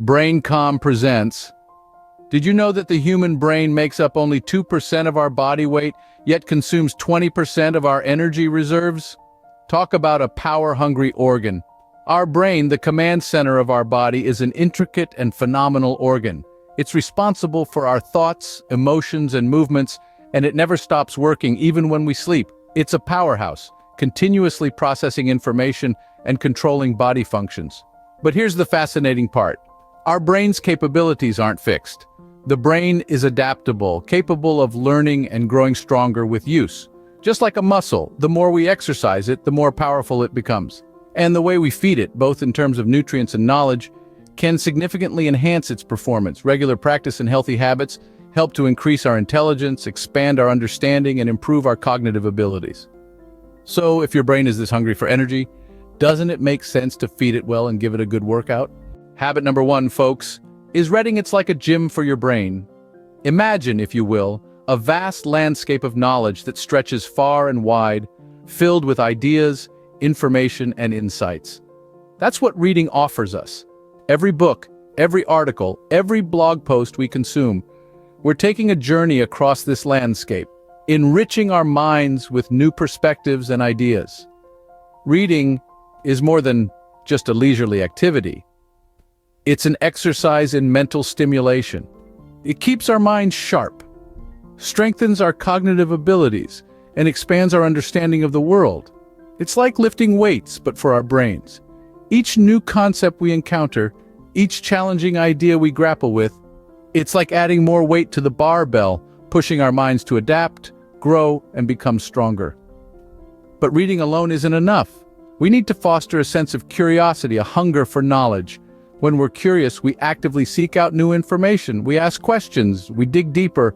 BRAINCOM presents. Did you know that the human brain makes up only 2% of our body weight, yet consumes 20% of our energy reserves? Talk about a power-hungry organ. Our brain, the command center of our body, is an intricate and phenomenal organ. It's responsible for our thoughts, emotions, and movements, and it never stops working even when we sleep. It's a powerhouse, continuously processing information and controlling body functions. But here's the fascinating part. Our brain's capabilities aren't fixed. The brain is adaptable, capable of learning and growing stronger with use. Just like a muscle, the more we exercise it, the more powerful it becomes. And the way we feed it, both in terms of nutrients and knowledge, can significantly enhance its performance. Regular practice and healthy habits help to increase our intelligence, expand our understanding, and improve our cognitive abilities. So, if your brain is this hungry for energy, doesn't it make sense to feed it well and give it a good workout? Habit number 1, folks, is reading. It's like a gym for your brain. Imagine, if you will, a vast landscape of knowledge that stretches far and wide, filled with ideas, information, and insights. That's what reading offers us. Every book, every article, every blog post we consume, we're taking a journey across this landscape, enriching our minds with new perspectives and ideas. Reading is more than just a leisurely activity. It's an exercise in mental stimulation. It keeps our minds sharp, strengthens our cognitive abilities, and expands our understanding of the world. It's like lifting weights, but for our brains. Each new concept we encounter, each challenging idea we grapple with, it's like adding more weight to the barbell, pushing our minds to adapt, grow, and become stronger. But reading alone isn't enough. We need to foster a sense of curiosity, a hunger for knowledge. When we're curious, we actively seek out new information, we ask questions, we dig deeper,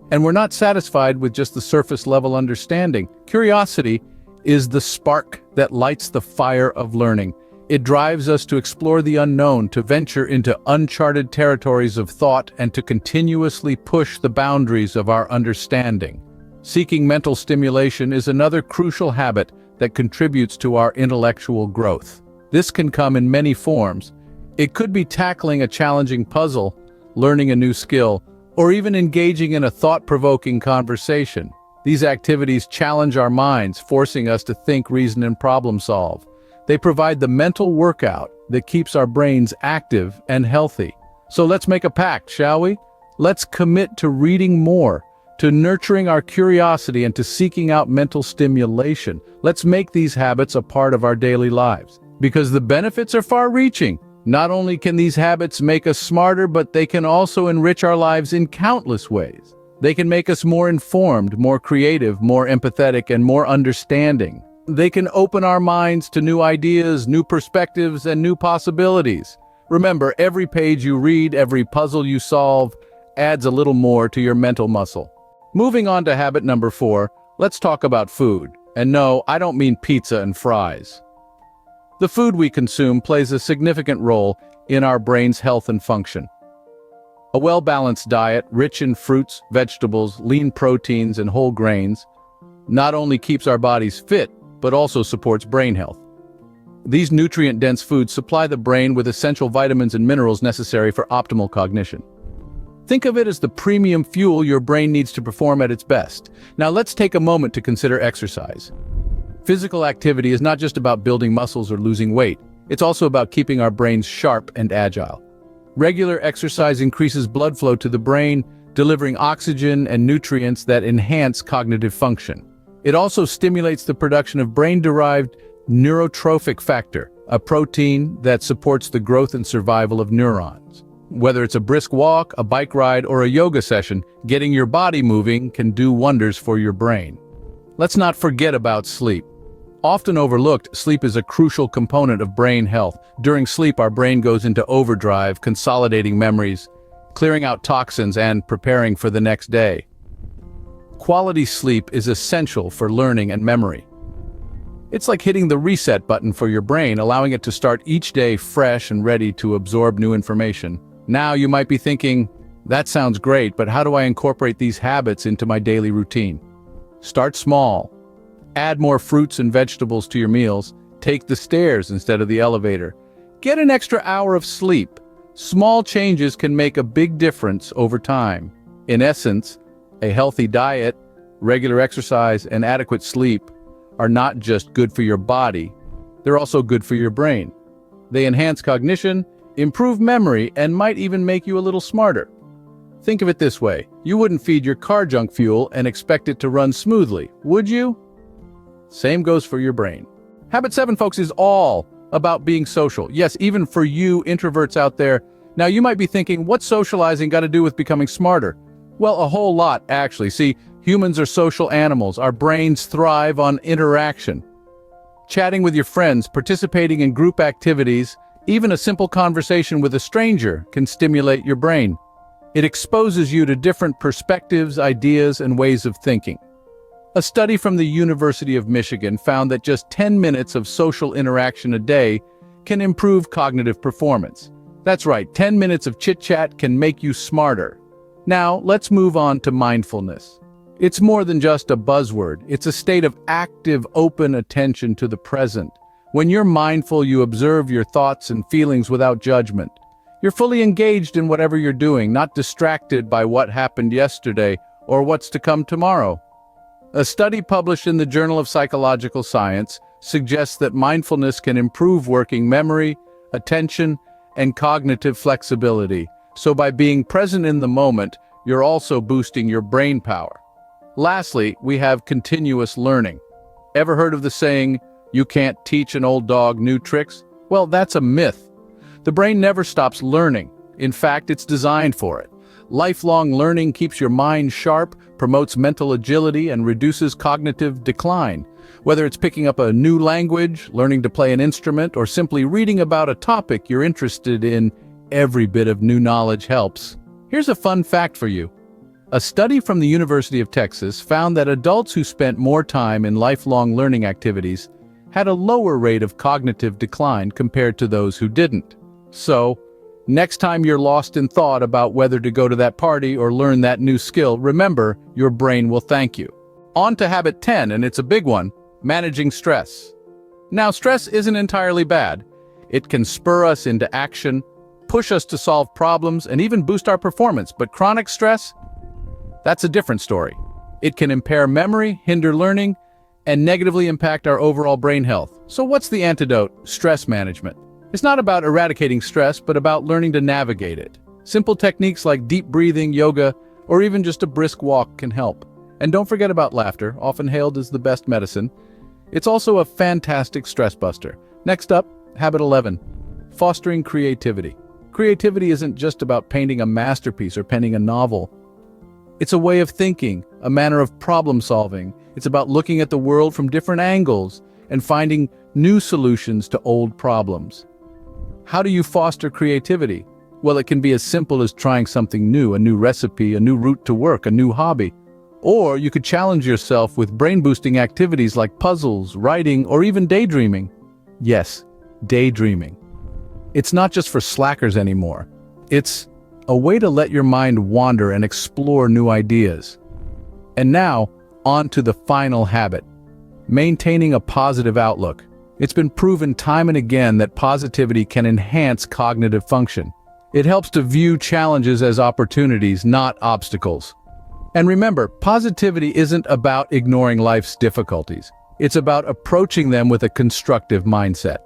and we're not satisfied with just the surface-level understanding. Curiosity is the spark that lights the fire of learning. It drives us to explore the unknown, to venture into uncharted territories of thought, and to continuously push the boundaries of our understanding. Seeking mental stimulation is another crucial habit that contributes to our intellectual growth. This can come in many forms. It could be tackling a challenging puzzle, learning a new skill, or even engaging in a thought-provoking conversation. These activities challenge our minds, forcing us to think, reason, and problem-solve. They provide the mental workout that keeps our brains active and healthy. So let's make a pact, shall we? Let's commit to reading more, to nurturing our curiosity, and to seeking out mental stimulation. Let's make these habits a part of our daily lives, because the benefits are far-reaching. Not only can these habits make us smarter, but they can also enrich our lives in countless ways. They can make us more informed, more creative, more empathetic, and more understanding. They can open our minds to new ideas, new perspectives, and new possibilities. Remember, every page you read, every puzzle you solve, adds a little more to your mental muscle. Moving on to habit number 4, let's talk about food. And no, I don't mean pizza and fries. The food we consume plays a significant role in our brain's health and function. A well-balanced diet, rich in fruits, vegetables, lean proteins, and whole grains, not only keeps our bodies fit, but also supports brain health. These nutrient-dense foods supply the brain with essential vitamins and minerals necessary for optimal cognition. Think of it as the premium fuel your brain needs to perform at its best. Now let's take a moment to consider exercise. Physical activity is not just about building muscles or losing weight. It's also about keeping our brains sharp and agile. Regular exercise increases blood flow to the brain, delivering oxygen and nutrients that enhance cognitive function. It also stimulates the production of brain-derived neurotrophic factor, a protein that supports the growth and survival of neurons. Whether it's a brisk walk, a bike ride, or a yoga session, getting your body moving can do wonders for your brain. Let's not forget about sleep. Often overlooked, sleep is a crucial component of brain health. During sleep, our brain goes into overdrive, consolidating memories, clearing out toxins, and preparing for the next day. Quality sleep is essential for learning and memory. It's like hitting the reset button for your brain, allowing it to start each day fresh and ready to absorb new information. Now you might be thinking, that sounds great, but how do I incorporate these habits into my daily routine? Start small. Add more fruits and vegetables to your meals. Take the stairs instead of the elevator. Get an extra hour of sleep. Small changes can make a big difference over time. In essence, a healthy diet, regular exercise, and adequate sleep are not just good for your body, they're also good for your brain. They enhance cognition, improve memory, and might even make you a little smarter. Think of it this way, you wouldn't feed your car junk fuel and expect it to run smoothly, would you? Same goes for your brain. Habit 7, folks, is all about being social. Yes, even for you introverts out there. Now you might be thinking, what's socializing got to do with becoming smarter? Well, a whole lot, actually. See, humans are social animals. Our brains thrive on interaction. Chatting with your friends, participating in group activities, even a simple conversation with a stranger can stimulate your brain. It exposes you to different perspectives, ideas, and ways of thinking. A study from the University of Michigan found that just 10 minutes of social interaction a day can improve cognitive performance. That's right, 10 minutes of chit-chat can make you smarter. Now, let's move on to mindfulness. It's more than just a buzzword. It's a state of active, open attention to the present. When you're mindful, you observe your thoughts and feelings without judgment. You're fully engaged in whatever you're doing, not distracted by what happened yesterday or what's to come tomorrow. A study published in the Journal of Psychological Science suggests that mindfulness can improve working memory, attention, and cognitive flexibility. So by being present in the moment, you're also boosting your brain power. Lastly, we have continuous learning. Ever heard of the saying, "You can't teach an old dog new tricks"? Well, that's a myth. The brain never stops learning. In fact, it's designed for it. Lifelong learning keeps your mind sharp, promotes mental agility, and reduces cognitive decline. Whether it's picking up a new language, learning to play an instrument, or simply reading about a topic you're interested in, every bit of new knowledge helps. Here's a fun fact for you. A study from the University of Texas found that adults who spent more time in lifelong learning activities had a lower rate of cognitive decline compared to those who didn't. So, next time you're lost in thought about whether to go to that party or learn that new skill, remember, your brain will thank you. On to habit 10, and it's a big one, managing stress. Now, stress isn't entirely bad. It can spur us into action, push us to solve problems, and even boost our performance. But chronic stress? That's a different story. It can impair memory, hinder learning, and negatively impact our overall brain health. So what's the antidote? Stress management. It's not about eradicating stress, but about learning to navigate it. Simple techniques like deep breathing, yoga, or even just a brisk walk can help. And don't forget about laughter, often hailed as the best medicine. It's also a fantastic stress buster. Next up, habit 11, fostering creativity. Creativity isn't just about painting a masterpiece or penning a novel. It's a way of thinking, a manner of problem solving. It's about looking at the world from different angles and finding new solutions to old problems. How do you foster creativity? Well, it can be as simple as trying something new, a new recipe, a new route to work, a new hobby. Or you could challenge yourself with brain-boosting activities like puzzles, writing, or even daydreaming. Yes, daydreaming. It's not just for slackers anymore. It's a way to let your mind wander and explore new ideas. And now, on to the final habit, maintaining a positive outlook. It's been proven time and again that positivity can enhance cognitive function. It helps to view challenges as opportunities, not obstacles. And remember, positivity isn't about ignoring life's difficulties. It's about approaching them with a constructive mindset.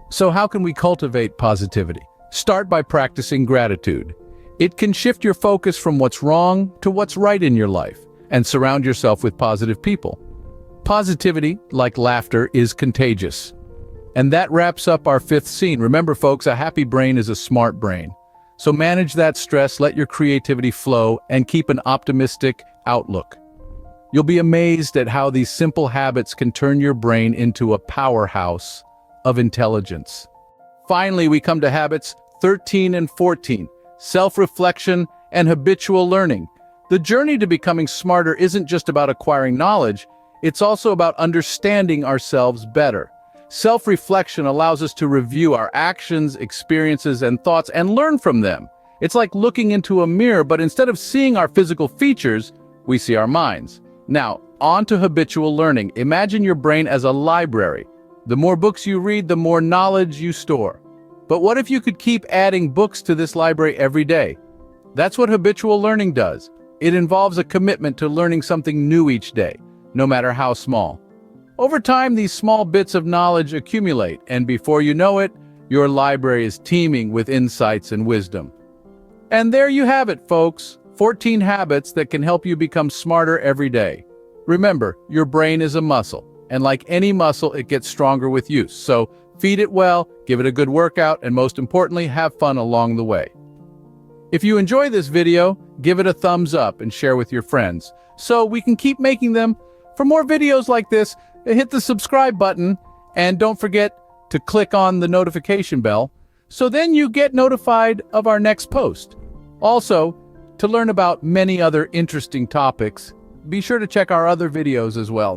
So how can we cultivate positivity? Start by practicing gratitude. It can shift your focus from what's wrong to what's right in your life, and surround yourself with positive people. Positivity, like laughter, is contagious. And that wraps up our fifth scene. Remember, folks, a happy brain is a smart brain. So manage that stress, let your creativity flow, and keep an optimistic outlook. You'll be amazed at how these simple habits can turn your brain into a powerhouse of intelligence. Finally, we come to habits 13 and 14, self-reflection and habitual learning. The journey to becoming smarter isn't just about acquiring knowledge, it's also about understanding ourselves better. Self-reflection allows us to review our actions, experiences, and thoughts and learn from them. It's like looking into a mirror, but instead of seeing our physical features, we see our minds. Now, on to habitual learning. Imagine your brain as a library. The more books you read, the more knowledge you store. But what if you could keep adding books to this library every day? That's what habitual learning does. It involves a commitment to learning something new each day, no matter how small. Over time, these small bits of knowledge accumulate, and before you know it, your library is teeming with insights and wisdom. And there you have it, folks. 14 habits that can help you become smarter every day. Remember, your brain is a muscle, and like any muscle, it gets stronger with use. So feed it well, give it a good workout, and most importantly, have fun along the way. If you enjoy this video, give it a thumbs up and share with your friends so we can keep making them. For more videos like this, hit the subscribe button and don't forget to click on the notification bell so then you get notified of our next post. Also, to learn about many other interesting topics, be sure to check our other videos as well.